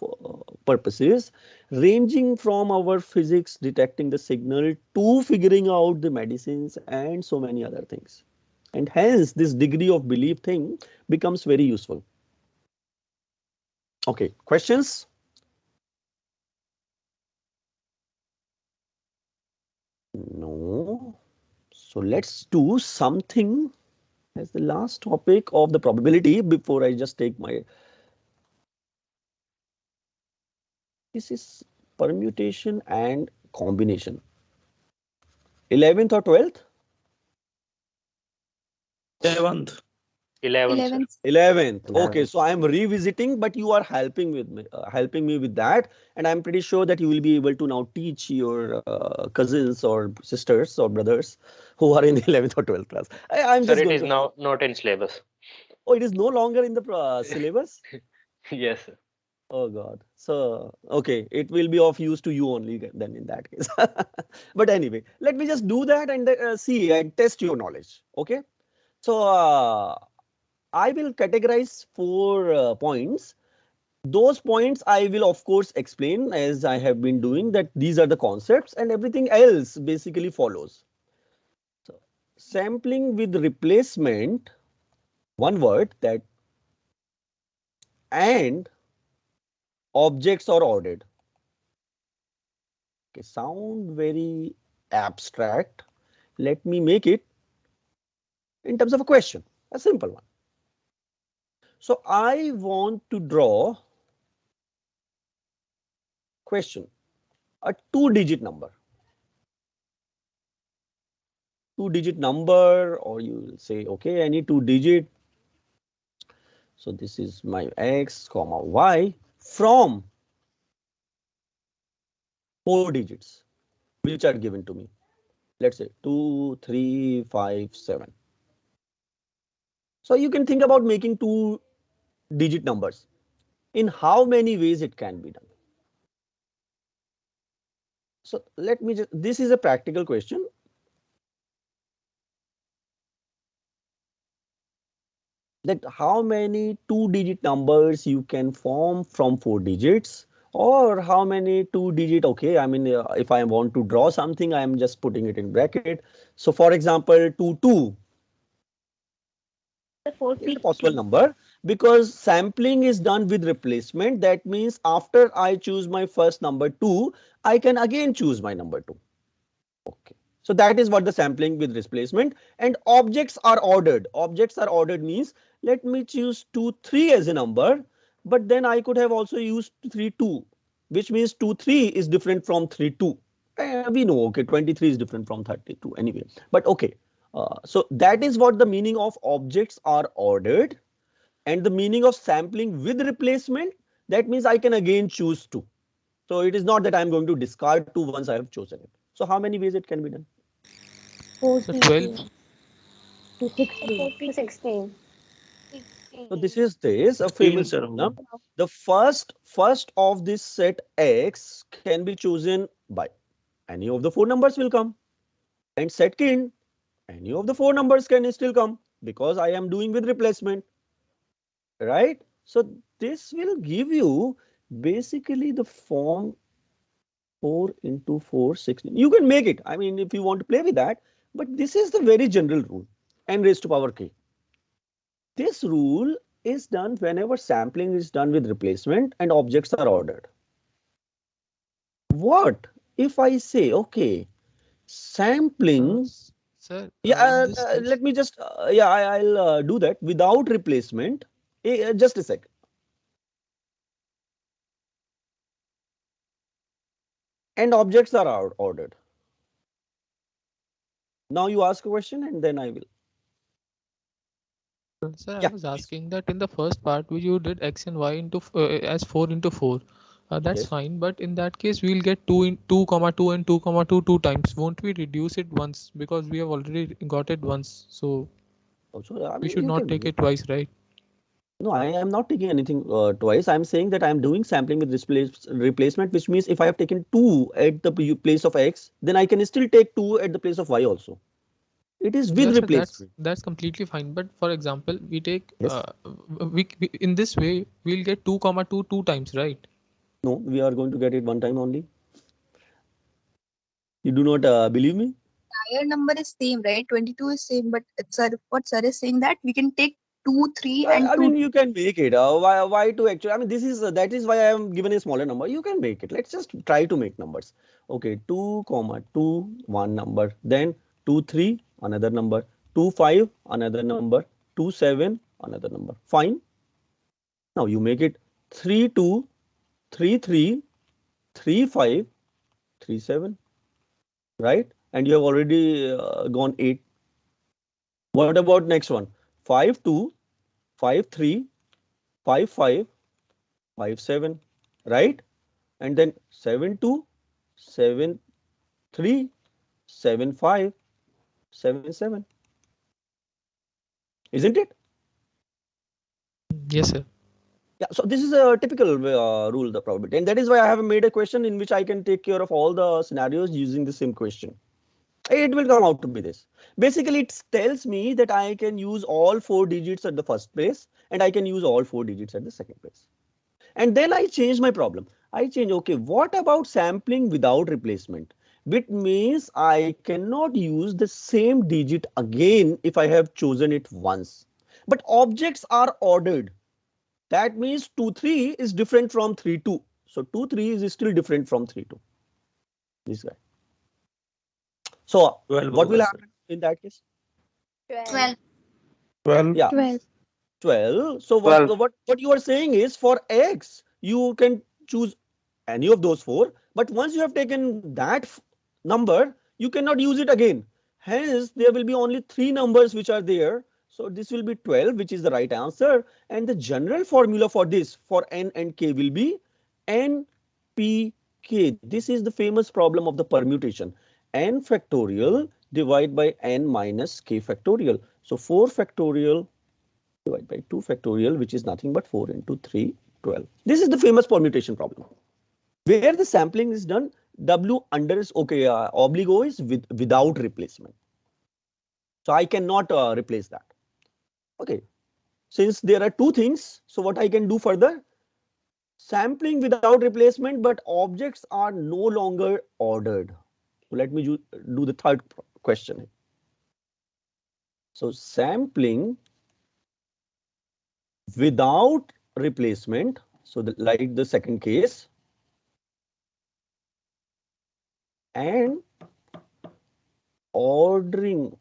Speaker 1: purposes, ranging from our physics detecting the signal to figuring out the medicines and so many other things. And hence this degree of belief thing becomes very useful. Okay, questions? No. So let's do something as the last topic of the probability before I just take my. This is permutation and combination. 11th or 12th?
Speaker 6: 11th.
Speaker 4: 11th, sir.
Speaker 11: 11th.
Speaker 1: 11th. Okay,
Speaker 7: 11.
Speaker 1: so I am revisiting, but you are helping me with that, and I'm pretty sure that you will be able to now teach your cousins or sisters or brothers who are in the 11th or 12th class. I'm
Speaker 4: Sir,
Speaker 1: just
Speaker 4: it
Speaker 1: going
Speaker 4: is
Speaker 1: to.
Speaker 4: now not in syllabus.
Speaker 1: Oh, it is no longer in the syllabus.
Speaker 4: Yes, sir.
Speaker 1: Oh God. So okay, it will be of use to you only then in that case. But anyway, let me just do that and see and test your knowledge. Okay. So I will categorize 4 points. Those points I will of course explain as I have been doing, that these are the concepts and everything else basically follows. So sampling with replacement, one word, that and objects are ordered. Okay, sound very abstract. Let me make it in terms of a question, a simple one. So I want to draw question, a two-digit number. Two-digit number, or you will say, okay, any two-digit. So this is my x comma y from 4 digits which are given to me. Let's say 2, 3, 5, 7. So you can think about making two-digit numbers. In how many ways it can be done? So let me just, this is a practical question. That how many two-digit numbers you can form from 4 digits, or how many two-digit, okay, I mean, if I want to draw something, I am just putting it in bracket. So for example, 2, 2
Speaker 8: The
Speaker 1: is a possible
Speaker 8: 450.
Speaker 1: number because sampling is done with replacement. That means after I choose my first number 2, I can again choose my number 2. Okay. So that is what the sampling with replacement, and objects are ordered. Objects are ordered means let me choose 2, 3 as a number, but then I could have also used 3, 2, which means 2, 3 is different from 3, 2. We know, okay, 23 is different from 32 anyway, but okay. So that is what the meaning of objects are ordered, and the meaning of sampling with replacement, that means I can again choose 2. So it is not that I am going to discard 2 once I have chosen it. So how many ways it can be done?
Speaker 8: 14
Speaker 9: 12.
Speaker 8: to 16.
Speaker 2: 16.
Speaker 1: So this is a
Speaker 6: 16
Speaker 1: famous
Speaker 6: sir
Speaker 1: problem. The first of this set X can be chosen by any of the 4 numbers will come, and second, any of the 4 numbers can still come because I am doing with replacement, right? So this will give you basically the form 4 into 4, 16. You can make it. I mean, if you want to play with that, but this is the very general rule, n raised to power k. This rule is done whenever sampling is done with replacement and objects are ordered. What if I say, okay, sampling,
Speaker 9: Sir, in
Speaker 1: yeah,
Speaker 9: this case,
Speaker 1: let me just, yeah, I'll do that without replacement. Just a sec. and objects are ordered. Now you ask a question and then I will.
Speaker 9: Sir, I
Speaker 1: Yeah,
Speaker 9: was
Speaker 1: please.
Speaker 9: asking that in the first part, which you did x and y into as 4 into 4. That's
Speaker 1: Yes.
Speaker 9: fine, but in that case, we'll get 2 in 2 comma 2 and 2 comma 2 two times. Won't we reduce it once because we have already got it once? So
Speaker 1: Also, I
Speaker 9: we
Speaker 1: mean,
Speaker 9: should
Speaker 1: you
Speaker 9: not
Speaker 1: can
Speaker 9: take
Speaker 1: make.
Speaker 9: it twice, right?
Speaker 1: No, I am not taking anything twice. I'm saying that I'm doing sampling with replacement, which means if I have taken 2 at the place of x, then I can still take 2 at the place of y also. It is with
Speaker 9: Yes, sir,
Speaker 1: replacement.
Speaker 9: that's completely fine. But for example, we take
Speaker 1: Yes.
Speaker 9: we in this way we'll get 2 comma 2 two times, right?
Speaker 1: No, we are going to get it one time only. You do not believe me?
Speaker 11: Entire number is same, right? 22 is same, but sir, what sir is saying that we can take 2, 3 and
Speaker 1: I
Speaker 11: 2.
Speaker 1: mean, you can make it. Why to actually? I mean, this is that is why I am given a smaller number. You can make it. Let's just try to make numbers. Okay, 2 comma 2 one number, then 2 3 another number, 2 5 another number, 2 7 another number. Fine. Now you make it 3 2 3 3 3 5 3 7, right? And you have already gone 8. What about next one? 5 2 5 3 5 5 5 7, right? And then 7 2 7 3 7 5 7 7, isn't it?
Speaker 9: Yes, sir.
Speaker 1: Yeah, so this is a typical rule, the probability, and that is why I have made a question in which I can take care of all the scenarios using the same question. It will come out to be this. Basically, it tells me that I can use all 4 digits at the first place and I can use all 4 digits at the second place. And then I change my problem. I change, okay, what about sampling without replacement? Which means I cannot use the same digit again if I have chosen it once. But objects are ordered. That means 2 3 is different from 3 2. So 2 3 is still different from 3 2. This guy. So
Speaker 3: 12
Speaker 1: what will
Speaker 3: होगा sir.
Speaker 1: happen in that case?
Speaker 2: 12.
Speaker 3: 12.
Speaker 1: Yeah,
Speaker 8: 12.
Speaker 1: 12. So
Speaker 3: 12.
Speaker 1: what you are saying is for x, you can choose any of those 4. But once you have taken that number, you cannot use it again. Hence, there will be only 3 numbers which are there. So this will be 12, which is the right answer. And the general formula for this, for n and k, will be n p k. This is the famous problem of the permutation. N factorial divided by n minus k factorial. So 4 factorial divided by 2 factorial, which is nothing but 4 into 3, 12. This is the famous permutation problem. Where the sampling is done, W under is okay, obligo is without replacement. So I cannot replace that. Okay. Since there are two things, so what I can do further? Sampling without replacement, but objects are no longer ordered. So let me do the third question. So sampling without replacement. So like the second case, and ordering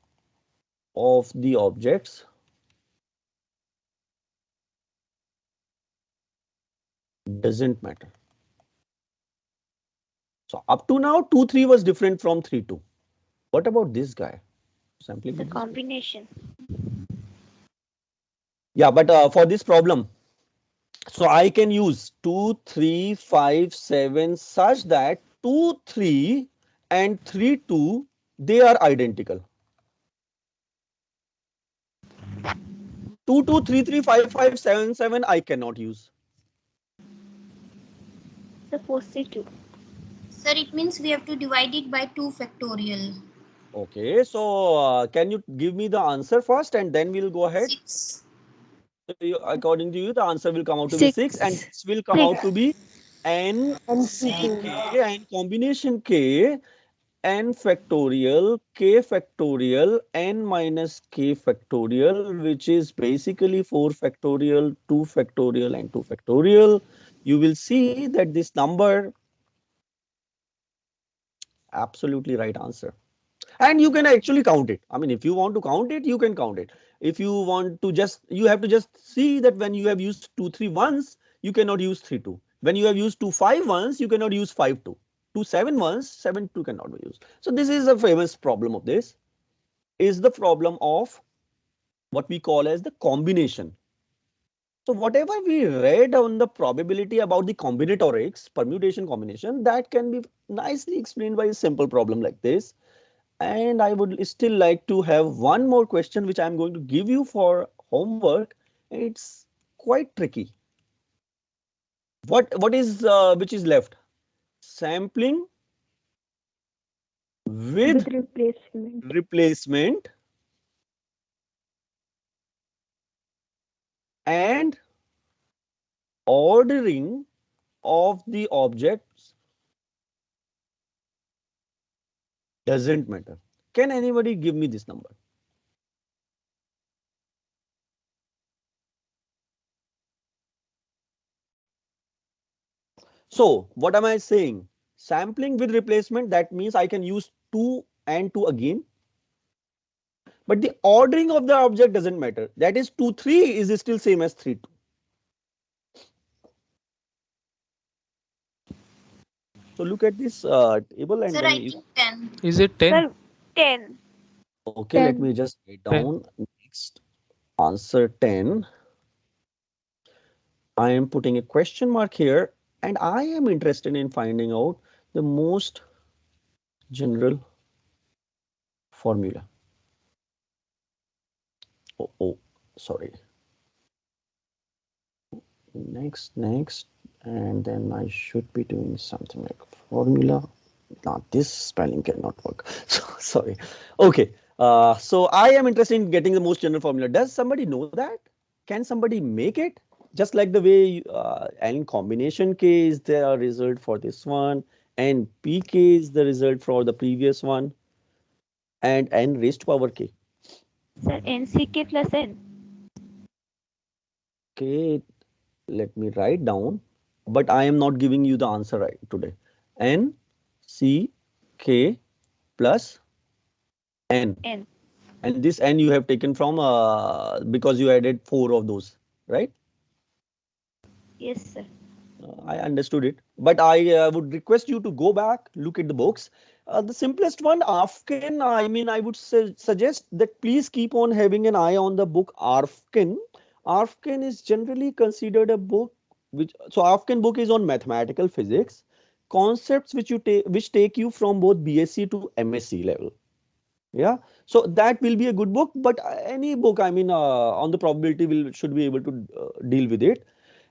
Speaker 1: of the objects doesn't matter. So up to now, 2 3 was different from 3 2. What about this guy? Sampling
Speaker 8: The
Speaker 1: with this guy.
Speaker 8: combination.
Speaker 1: Yeah, but for this problem, so I can use 2 3 5 7 such that 2 3 and 3 2, they are identical. 2 2 3 3 5 5 7 7 I cannot use.
Speaker 8: Suppose C2.
Speaker 2: Sir, it means we have to divide it by 2 factorial.
Speaker 1: Okay, so can you give me the answer first and then we'll go ahead?
Speaker 2: 6.
Speaker 1: So according to you, the answer will come out to be 6 and
Speaker 8: 6.
Speaker 1: this will come
Speaker 8: 6.
Speaker 1: out to be n
Speaker 8: And
Speaker 1: c
Speaker 8: C2.
Speaker 1: k and combination k n factorial k factorial n minus k factorial, which is basically 4 factorial 2 factorial and 2 factorial. You will see that this number, absolutely right answer. And you can actually count it. I mean, if you want to count it, you can count it. If you want to just, you have to just see that when you have used 2 3 once, you cannot use 3 2. When you have used 2 5 once, you cannot use 5 2. two 7 ones, 7 2 cannot be used. So this is a famous problem of this, is the problem of what we call as the combination. So whatever we read on the probability about the combinatorics, permutation combination, that can be nicely explained by a simple problem like this. And I would still like to have one more question which I am going to give you for homework. It's quite tricky. What is which is left? Sampling with
Speaker 8: replacement.
Speaker 1: replacement and ordering of the objects doesn't matter. Can anybody give me this number? So what am I saying? Sampling with replacement, that means I can use 2 and 2 again. But the ordering of the object doesn't matter. That is 2 3 is still same as 3 2. So look at this table and
Speaker 2: Sir,
Speaker 1: then
Speaker 2: I
Speaker 1: if
Speaker 2: think 10.
Speaker 9: Is it 10?
Speaker 8: Sir, 10.
Speaker 1: okay, let
Speaker 11: 10.
Speaker 1: me just write
Speaker 9: 10.
Speaker 1: down next answer 10. I am putting a question mark here and I am interested in finding out the most general formula. Oh, sorry. Next, and then I should be doing something like formula. Now this spelling cannot work. So sorry. Okay. So I am interested in getting the most general formula. Does somebody know that? Can somebody make it? Just like the way in combination K is the result for this one, and PK is the result for the previous one, and n raised to power K.
Speaker 8: Sir, NCK plus N.
Speaker 1: Okay, let me write down, but I am not giving you the answer right today. N C K plus N.
Speaker 8: N.
Speaker 1: And this N you have taken from because you added 4 of those, right?
Speaker 8: Yes, sir.
Speaker 1: I understood it, but I would request you to go back, look at the books. The simplest one, Afkin, I mean, I would suggest that please keep on having an eye on the book Arfkin. Arfkin is generally considered a book which, so Arfkin book is on mathematical physics, concepts which which take you from both BSc to MSc level. Yeah, so that will be a good book, but any book, I mean, on the probability will should be able to deal with it.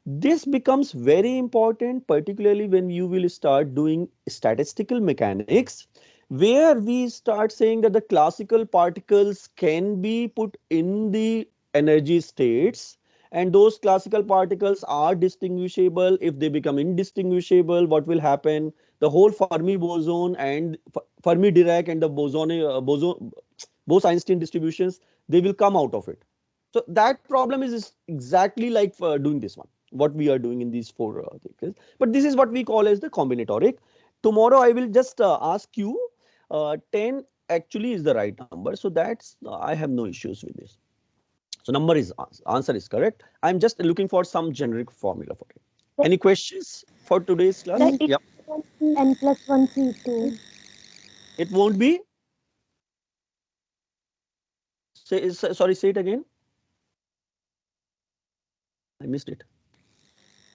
Speaker 1: This becomes very important, particularly when you will start doing statistical mechanics, where we start saying that the classical particles can be put in the energy states, and those classical particles are distinguishable. If they become indistinguishable, what will happen? The whole Fermi boson and Fermi Dirac and the boson Bose-Einstein distributions, they will come out of it. So that problem is exactly like doing this one, what we are doing in these 4 things. But this is what we call as the combinatoric. Tomorrow I will just ask you 10 actually is the right number. So that's I have no issues with this. So number is answer is correct. I'm just looking for some generic formula for it. Any questions for today's class?
Speaker 8: Sir,
Speaker 1: Yeah.
Speaker 8: N plus 1 C2.
Speaker 1: It won't be. Sorry, say it again. I missed it.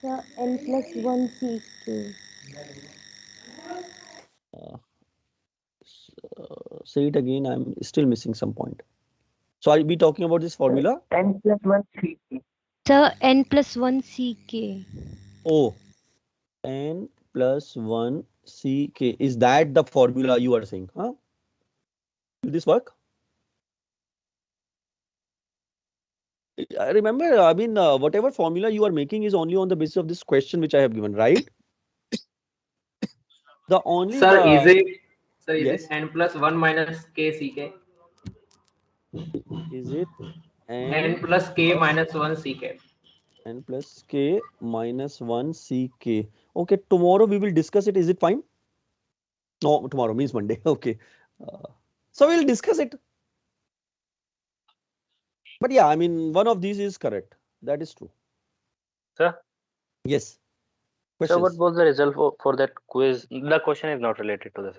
Speaker 8: Sir, N plus 1 CK.
Speaker 1: Uh, say it again. I'm still missing some point. So I'll be talking about this formula.
Speaker 10: N plus 1 CK.
Speaker 8: Sir, N plus 1 CK.
Speaker 1: Oh, n plus 1 ck. Is that the formula you are saying? Huh? Will this work? I remember, I mean, whatever formula you are making is only on the basis of this question which I have given, right? The only
Speaker 5: Sir, is it
Speaker 1: yes,
Speaker 5: n plus 1 minus k ck?
Speaker 1: is it
Speaker 5: N
Speaker 1: n
Speaker 5: plus k
Speaker 1: plus
Speaker 5: minus 1 ck.
Speaker 1: n plus k minus 1 ck. Okay, tomorrow we will discuss it. Is it fine? No, tomorrow means Monday. Okay. Uh, so we'll discuss it. But yeah, I mean, one of these is correct. That is true.
Speaker 4: Sir,
Speaker 1: Yes.
Speaker 4: So what
Speaker 1: Questions?
Speaker 4: was the result for that quiz? The question is not related to this.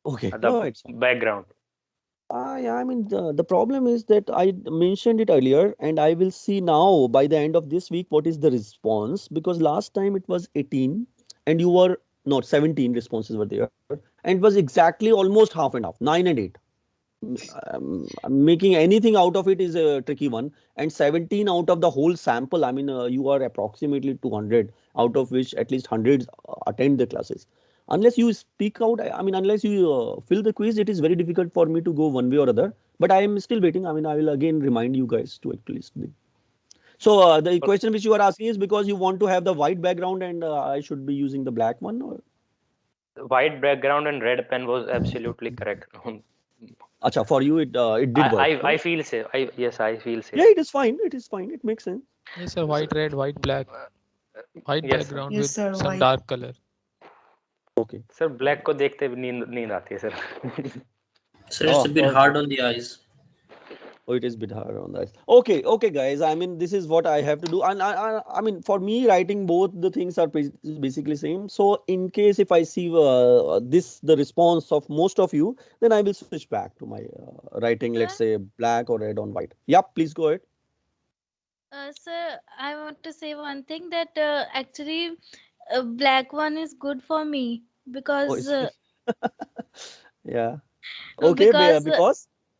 Speaker 1: Okay,
Speaker 4: The
Speaker 1: no, it's fine.
Speaker 4: background.
Speaker 1: Yeah, I mean, the problem is that I mentioned it earlier, and I will see now by the end of this week what is the response, because last time it was 18 and you were not 17 responses were there, and it was exactly almost half and half, 9 and 8. Making anything out of it is a tricky one. And 17 out of the whole sample, I mean, you are approximately 200, out of which at least 100 attend the classes. Unless you speak out, I mean, unless you fill the quiz, it is very difficult for me to go one way or other. But I am still waiting. I mean, I will again remind you guys to actually speak. So the
Speaker 4: Okay.
Speaker 1: question which you are asking is because you want to have the white background and I should be using the black one, or?
Speaker 4: White background and red pen was absolutely correct.
Speaker 1: Acha, for you it did work,
Speaker 4: I
Speaker 1: right?
Speaker 4: feel safe. Yes, I feel safe.
Speaker 1: Yeah, it is fine. It is fine. It makes sense.
Speaker 9: Yes, sir. White, red, white, black. White
Speaker 4: Yes, sir.
Speaker 9: background
Speaker 2: Yes,
Speaker 9: with
Speaker 2: sir.
Speaker 9: some
Speaker 2: White.
Speaker 9: dark color.
Speaker 1: Okay.
Speaker 4: Sir black को देखते भी नींद नींद आती है sir.
Speaker 6: Sir, it's a bit
Speaker 1: Okay.
Speaker 6: hard on the eyes.
Speaker 1: Oh, it is a bit hard on that. Okay, okay, guys. I mean, this is what I have to do, and I mean, for me, writing both the things are basically same. So, in case if I see the response of most of you, then I will switch back to my writing. Let's
Speaker 12: Sir,
Speaker 1: say black or red on white. Yep, please go ahead.
Speaker 12: sir, I want to say one thing that actually black one is good for me
Speaker 1: Oh,
Speaker 12: because
Speaker 1: it's yeah.
Speaker 12: uh,
Speaker 1: Okay,
Speaker 12: because
Speaker 1: because